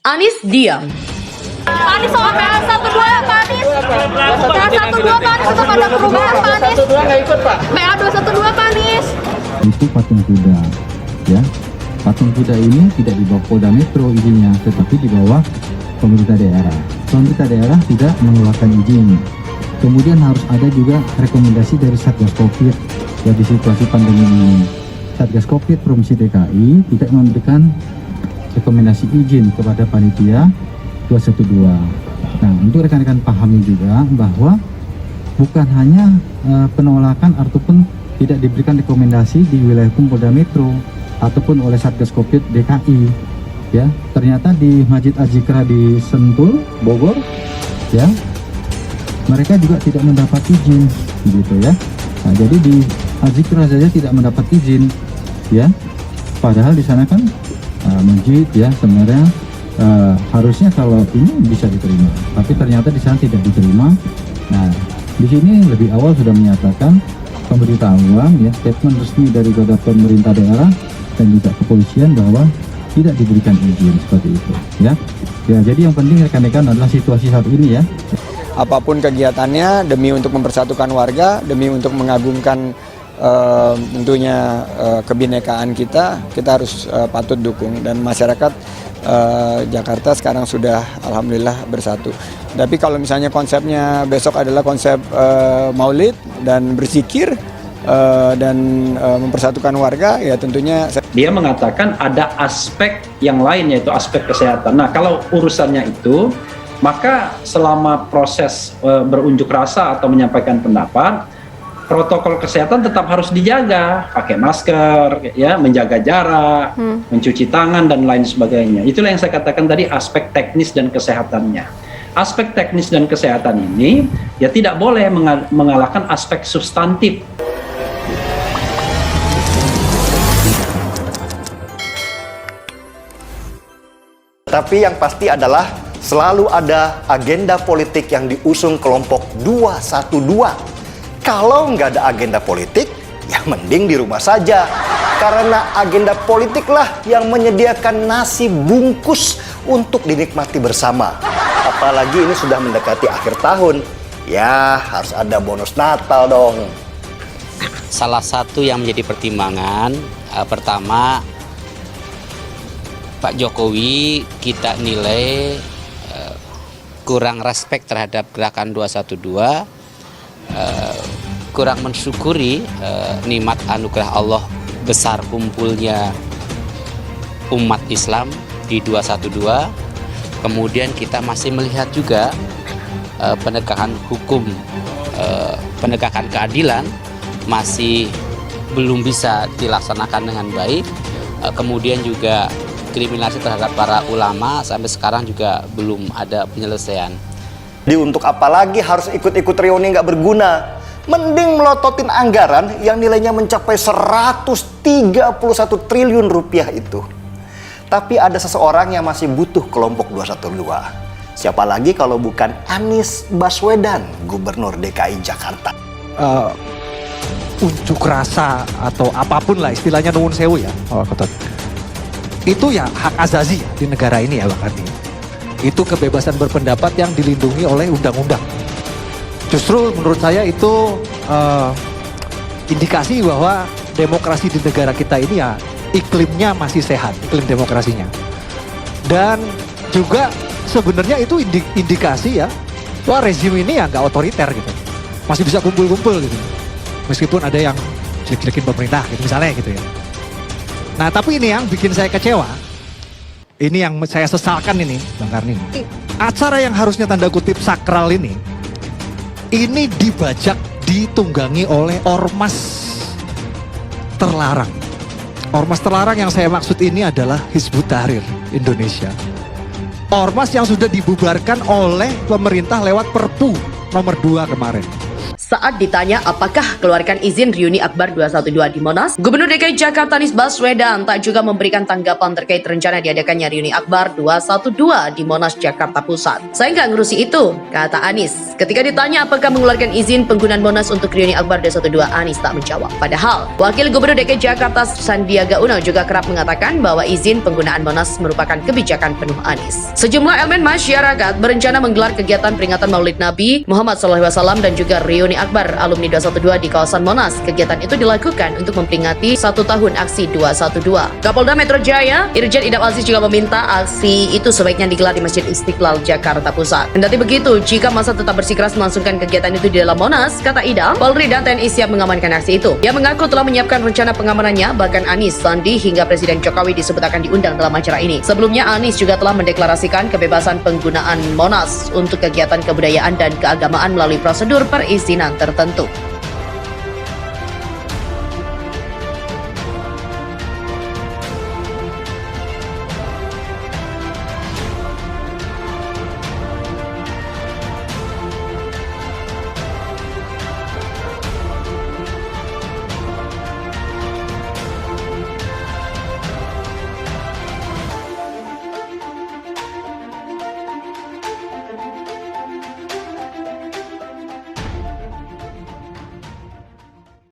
Anies diam. Pak Anies soal PA12 Pak Anies. PA12 Pak Anies tetap ada perubahan Pak Anies. PA212 Pak Anies. Itu patung kuda, ya. Patung kuda ini tidak di bawah Polda Metro izinnya, tetapi di bawah pemerintah daerah. Pemerintah daerah tidak mengeluarkan izin. Kemudian harus ada juga rekomendasi dari Satgas Covid ya di situasi pandemi ini. Satgas Covid Provinsi DKI tidak memberikan rekomendasi izin kepada panitia 212. Nah, untuk rekan-rekan pahami juga bahwa bukan hanya penolakan ataupun tidak diberikan rekomendasi di wilayah Polda Metro ataupun oleh Satgas Covid DKI, ya. Ternyata di Masjid Azikra di Sentul, Bogor, ya, mereka juga tidak mendapat izin, gitu ya. Nah, jadi di Azikra saja tidak mendapat izin, ya. Padahal di sana kan masjid, ya, sebenarnya harusnya kalau ini bisa diterima, tapi ternyata di sana tidak diterima. Nah, di sini lebih awal sudah menyatakan pemberitahuan, ya, statement resmi dari pemerintah daerah dan juga kepolisian bahwa tidak diberikan izin seperti itu, ya. Ya, jadi yang penting rekan-rekan adalah situasi saat ini, ya. Apapun kegiatannya demi untuk mempersatukan warga, demi untuk mengagungkan tentunya kebinekaan kita harus patut dukung, dan masyarakat Jakarta sekarang sudah alhamdulillah bersatu. Tapi kalau misalnya konsepnya besok adalah konsep maulid dan berzikir dan mempersatukan warga, ya tentunya dia mengatakan ada aspek yang lain, yaitu aspek kesehatan. Nah, kalau urusannya itu, maka selama proses berunjuk rasa atau menyampaikan pendapat, protokol kesehatan tetap harus dijaga, pakai masker, ya, menjaga jarak, mencuci tangan dan lain sebagainya. Itulah yang saya katakan tadi, aspek teknis dan kesehatannya. Aspek teknis dan kesehatan ini ya tidak boleh mengalahkan aspek substantif. Tapi yang pasti adalah selalu ada agenda politik yang diusung kelompok 212. Kalau nggak ada agenda politik, ya mending di rumah saja. Karena agenda politiklah yang menyediakan nasi bungkus untuk dinikmati bersama. Apalagi ini sudah mendekati akhir tahun, ya harus ada bonus Natal dong. Salah satu yang menjadi pertimbangan, pertama, Pak Jokowi kita nilai kurang respek terhadap gerakan 212, kurang mensyukuri nikmat anugerah Allah besar kumpulnya umat Islam di 212. Kemudian kita masih melihat juga penegakan hukum, penegakan keadilan masih belum bisa dilaksanakan dengan baik. Kemudian juga kriminalisasi terhadap para ulama sampai sekarang juga belum ada penyelesaian. Jadi untuk apa lagi harus ikut-ikut reuni nggak berguna? Mending melototin anggaran yang nilainya mencapai 131 triliun rupiah itu. Tapi ada seseorang yang masih butuh kelompok 212. Siapa lagi kalau bukan Anies Baswedan, Gubernur DKI Jakarta. Unjuk rasa atau apapun lah istilahnya, nuwun sewu ya, itu ya hak azazi ya, di negara ini ya Bang Ardi. Itu kebebasan berpendapat yang dilindungi oleh undang-undang. Justru menurut saya itu indikasi bahwa demokrasi di negara kita ini ya iklimnya masih sehat, iklim demokrasinya. Dan juga sebenarnya itu indikasi ya bahwa rezim ini ya nggak otoriter gitu, masih bisa kumpul-kumpul gitu, meskipun ada yang jelek-jelekin pemerintah gitu misalnya gitu ya. Nah tapi ini yang bikin saya kecewa, ini yang saya sesalkan ini Bang Karni. Acara yang harusnya tanda kutip sakral ini dibajak, ditunggangi oleh ormas terlarang. Ormas terlarang yang saya maksud ini adalah Hizbut Tahrir Indonesia. Ormas yang sudah dibubarkan oleh pemerintah lewat Perpu nomor 2 kemarin. Saat ditanya apakah keluarkan izin reuni Akbar 212 di Monas, Gubernur DKI Jakarta Anies Baswedan tak juga memberikan tanggapan terkait rencana diadakannya reuni Akbar 212 di Monas, Jakarta Pusat. Saya nggak ngurusi itu, kata Anies. Ketika ditanya apakah mengeluarkan izin penggunaan Monas untuk reuni Akbar 212, Anies tak menjawab. Padahal, Wakil Gubernur DKI Jakarta Sandiaga Uno juga kerap mengatakan bahwa izin penggunaan Monas merupakan kebijakan penuh Anies. Sejumlah elemen masyarakat berencana menggelar kegiatan peringatan Maulid Nabi Muhammad SAW dan juga reuni Akbar alumni 212 di kawasan Monas. Kegiatan itu dilakukan untuk memperingati 1 tahun aksi 212. Kapolda Metro Jaya, Irjen Idam Aziz juga meminta aksi itu sebaiknya digelar di Masjid Istiqlal, Jakarta Pusat. Kendati begitu, jika massa tetap bersikeras melangsungkan kegiatan itu di dalam Monas, kata Idam, Polri dan TNI siap mengamankan aksi itu. Ia mengaku telah menyiapkan rencana pengamanannya, bahkan Anies, Sandi, hingga Presiden Jokowi disebut akan diundang dalam acara ini. Sebelumnya, Anies juga telah mendeklarasikan kebebasan penggunaan Monas untuk kegiatan kebudayaan dan keagamaan melalui prosedur perizinan tertentu.